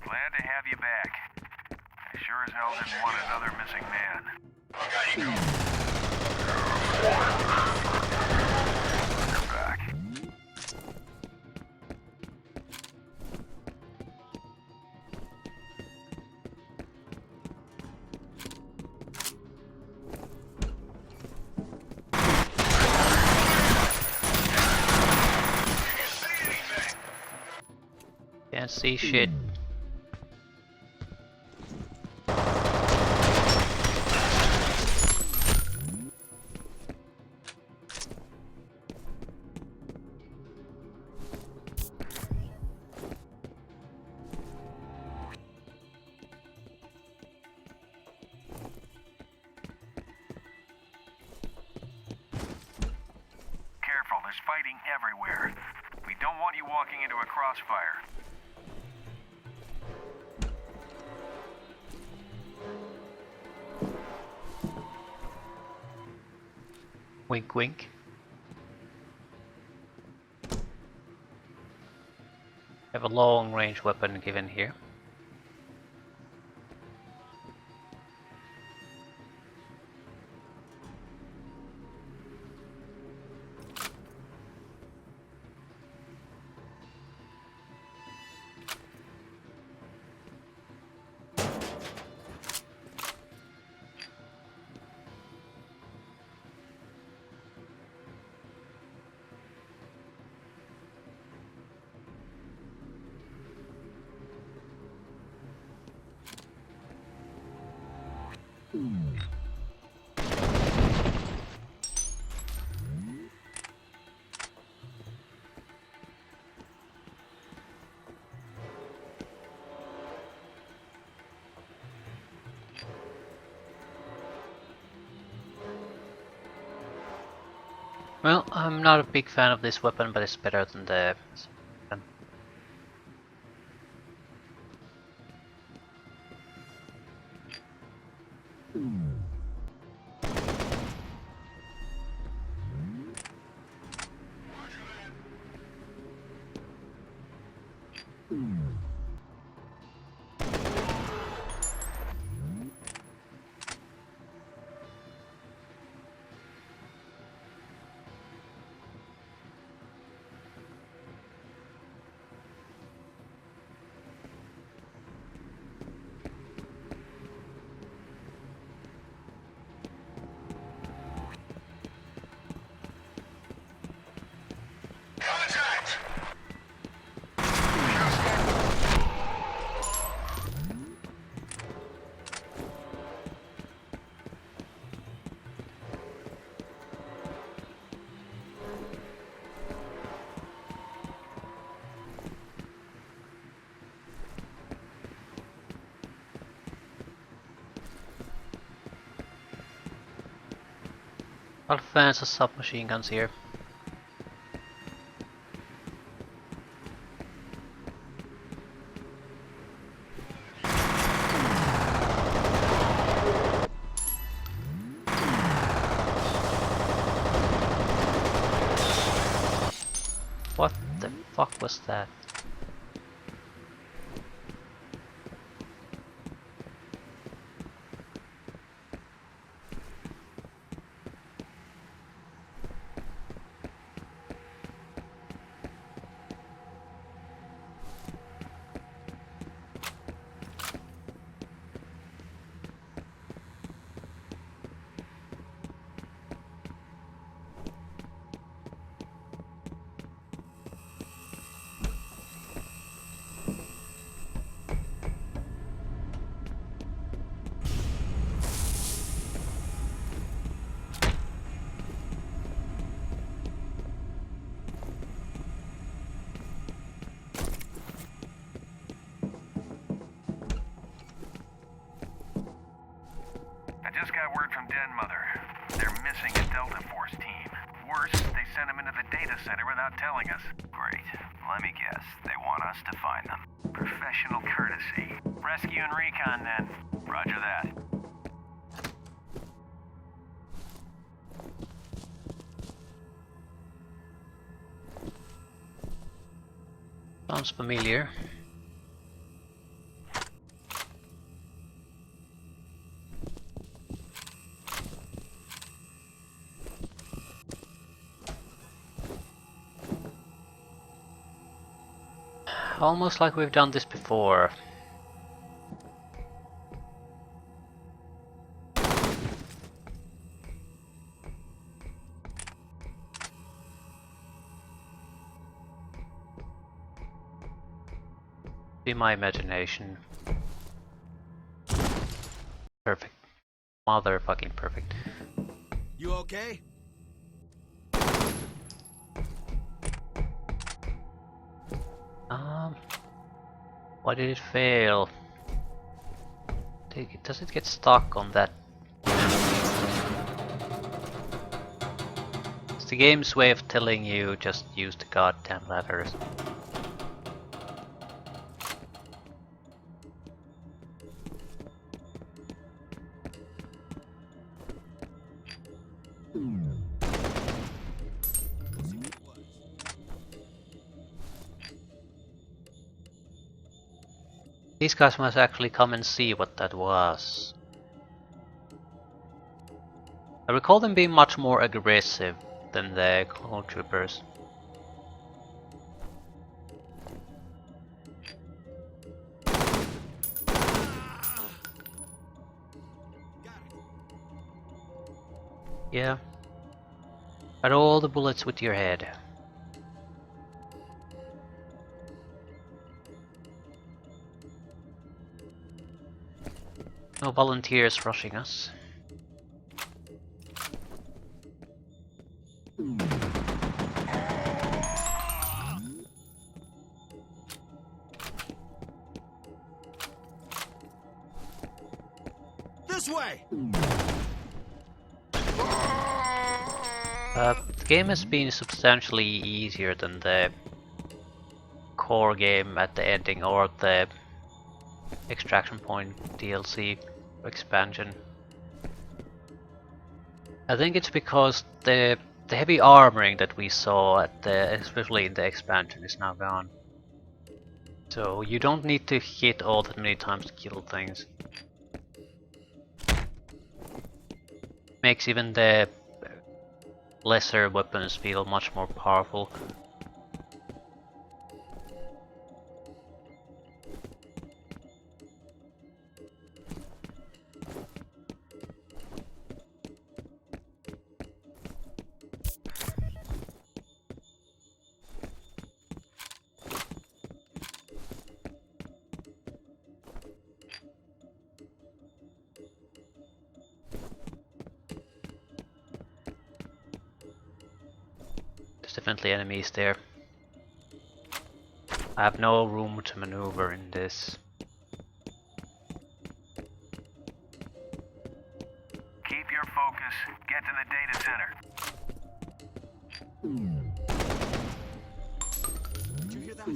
Glad to have you back. I sure as hell didn't want another missing man. You're back. Can't see shit. Careful, there's fighting everywhere. We don't want you walking into a crossfire. Wink wink. Have a long range weapon given here. Well, I'm not a big fan of this weapon, but it's better than the... All fans of submachine guns here. What the fuck was that? Just got word from Den Mother. They're missing a Delta Force team. Worse, they sent them into the data center without telling us. Great. Let me guess. They want us to find them. Professional courtesy. Rescue and recon, then. Roger that. Sounds familiar. almost like we've done this before. Be my imagination. Perfect. Motherfucking perfect. You okay? Why did it fail? Does it get stuck on that? It's the game's way of telling you just use the goddamn ladders. These guys must actually come and see what that was. I recall them being much more aggressive than the clone troopers. Yeah. Got all the bullets with your head. No volunteers rushing us. This way! The game has been substantially easier than the core game at the ending or the Extraction Point DLC expansion. I think it's because the heavy armoring that we saw at the, especially in the expansion, is now gone. So you don't need to hit all that many times to kill things. Makes even the lesser weapons feel much more powerful. There's definitely enemies there. I have no room to maneuver in this. Keep your focus. Get to the data center. Did you hear that?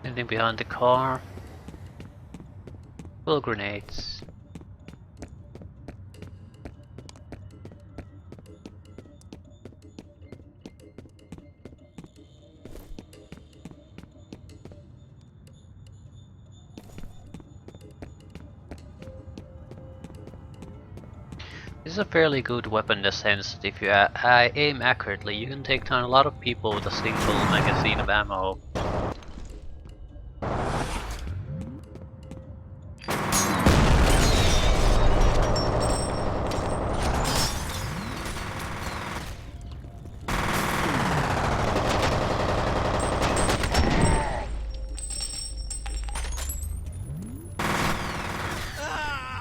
Anything behind the car? Full grenades. This is a fairly good weapon in the sense that if you aim accurately, you can take down a lot of people with a single magazine of ammo.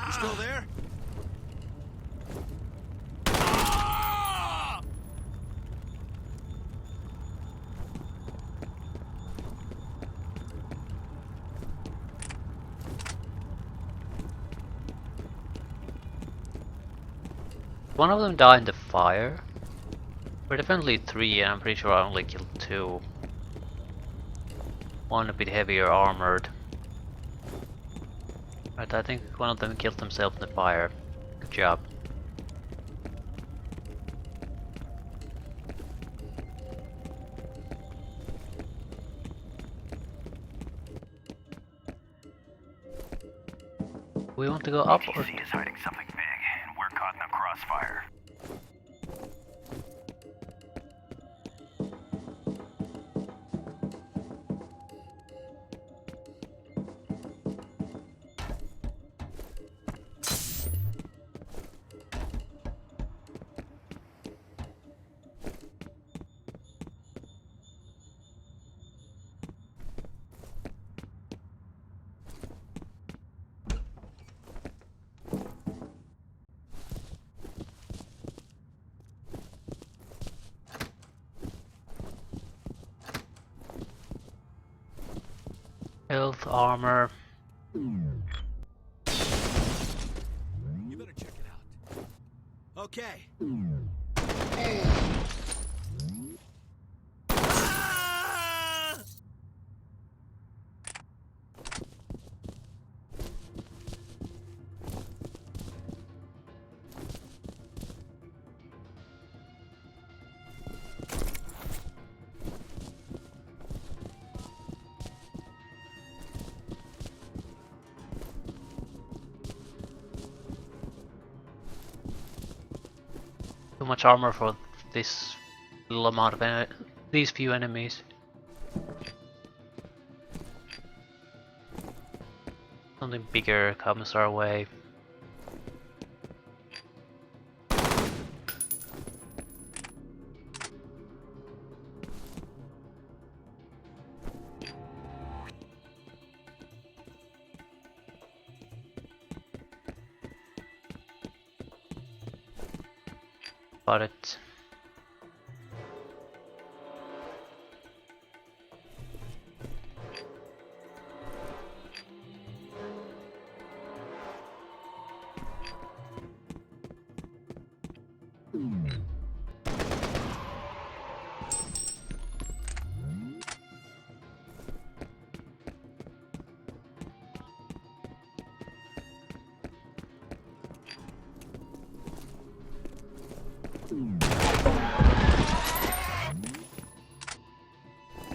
You still there? One of them died in the fire. We're definitely three, and I'm pretty sure I only killed two. one a bit heavier armored. But I think one of them killed themselves in the fire. Good job. We want to go up or... ETC is hiding something big, and we're caught in a crossfire. Health, armor. You better check it out. Okay. Ah! Too much armor for this little amount of these few enemies. Something bigger comes our way. Got it.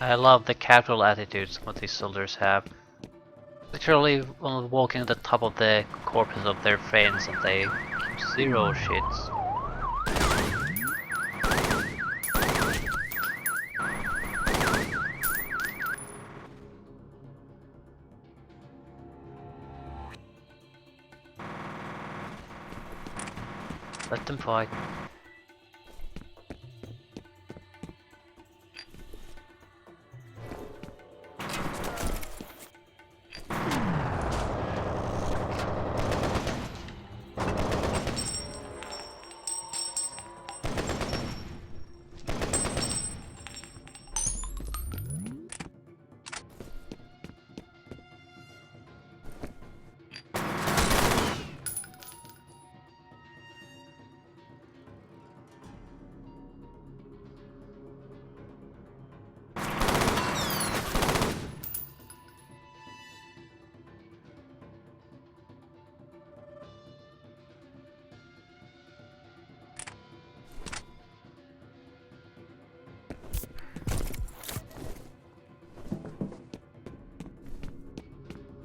I love the casual attitudes what these soldiers have. Literally walking at the top of the corpses of their friends and they give zero shits. Let them fight.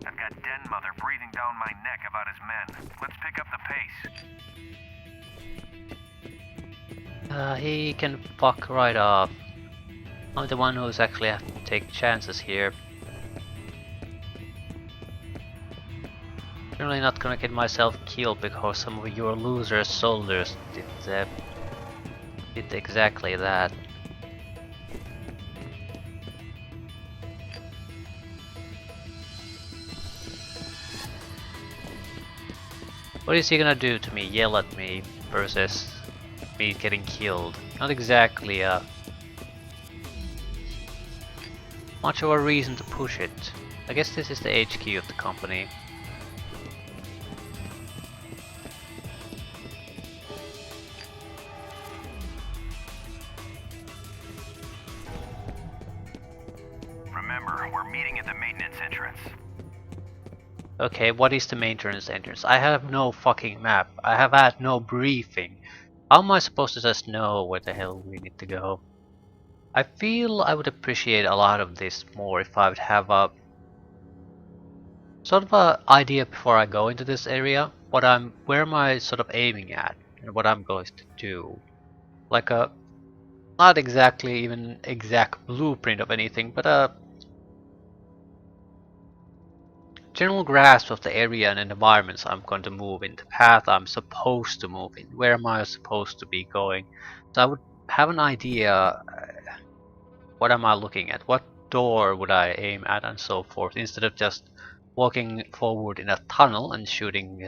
I've got Den Mother breathing down my neck about his men. Let's pick up the pace. He can fuck right off. I'm the one who's actually have to take chances here. Generally not gonna get myself killed because some of your loser soldiers did exactly that. What is he gonna do to me? Yell at me versus me getting killed? Not exactly much of a reason to push it. I guess this is the HQ of the company. Remember, we're meeting at the maintenance entrance. Okay, what is the maintenance entrance? I have no fucking map. I have had no briefing. How am I supposed to just know where the hell we need to go? I feel I would appreciate a lot of this more if I would have a sort of a idea before I go into this area. Where am I sort of aiming at and what I'm going to do. Like a not exactly even exact blueprint of anything, but a general grasp of the area and environments I'm going to move in, the path I'm supposed to move in, where am I supposed to be going. So I would have an idea, what am I looking at, what door would I aim at and so forth, instead of just walking forward in a tunnel and shooting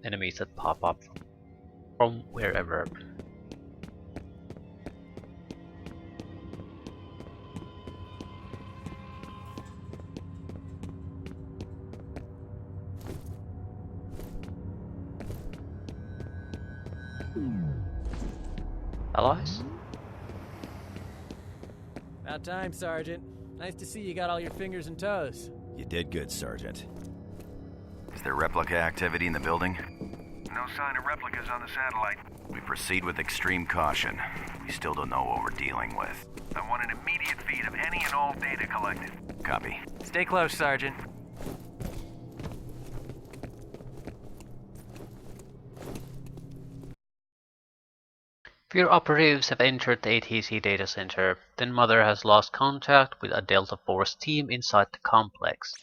enemies that pop up from wherever. Allies? About time, Sergeant. Nice to see you got all your fingers and toes. You did good, Sergeant. Is there replica activity in the building? No sign of replicas on the satellite. We proceed with extreme caution. We still don't know what we're dealing with. I want an immediate feed of any and all data collected. Copy. Stay close, Sergeant. F.E.A.R operatives have entered the ATC data center, then Mother has lost contact with a Delta Force team inside the complex.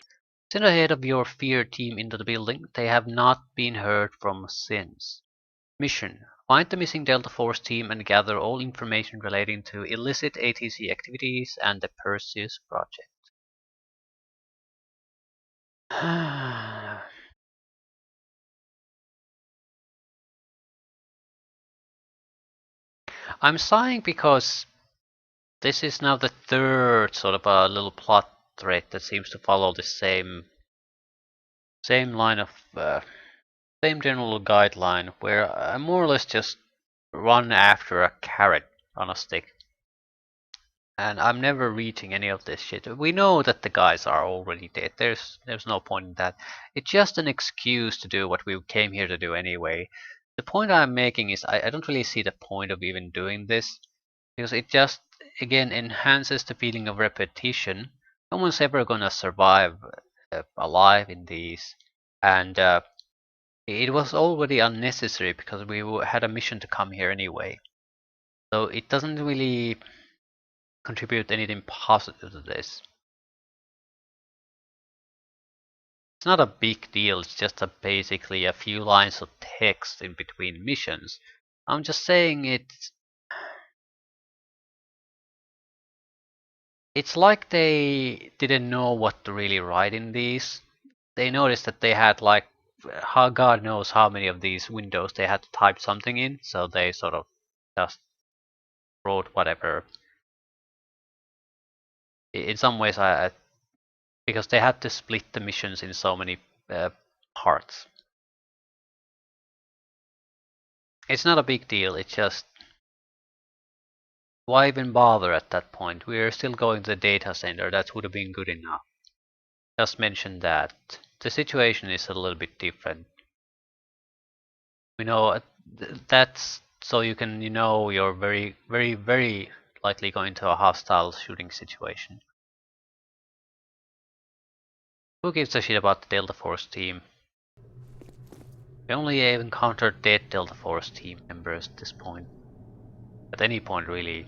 Sent ahead of your F.E.A.R team into the building, they have not been heard from since. Mission: find the missing Delta Force team and gather all information relating to illicit ATC activities and the Perseus project. I'm sighing because this is now the third sort of a little plot thread that seems to follow the same line of same general guideline, where I more or less just run after a carrot on a stick, and I'm never reaching any of this shit. We know that the guys are already dead. There's no point in that. It's just an excuse to do what we came here to do anyway. The point I'm making is I don't really see the point of even doing this, because it just again enhances the feeling of repetition. No one's ever gonna survive alive in these, and it was already unnecessary because we had a mission to come here anyway. So it doesn't really contribute anything positive to this. It's not a big deal, it's just basically a few lines of text in between missions. I'm just saying it's like they didn't know what to really write in these. They noticed that they had like how God knows how many of these windows they had to type something in, so they sort of just wrote whatever. In some ways, because they had to split the missions in so many parts. It's not a big deal. It's just why even bother at that point? We're still going to the data center. That would have been good enough. Just mention that the situation is a little bit different. We know that's so you can you're very very very likely going to a hostile shooting situation. Who gives a shit about the Delta Force team? We only have encountered dead Delta Force team members at this point. At any point really.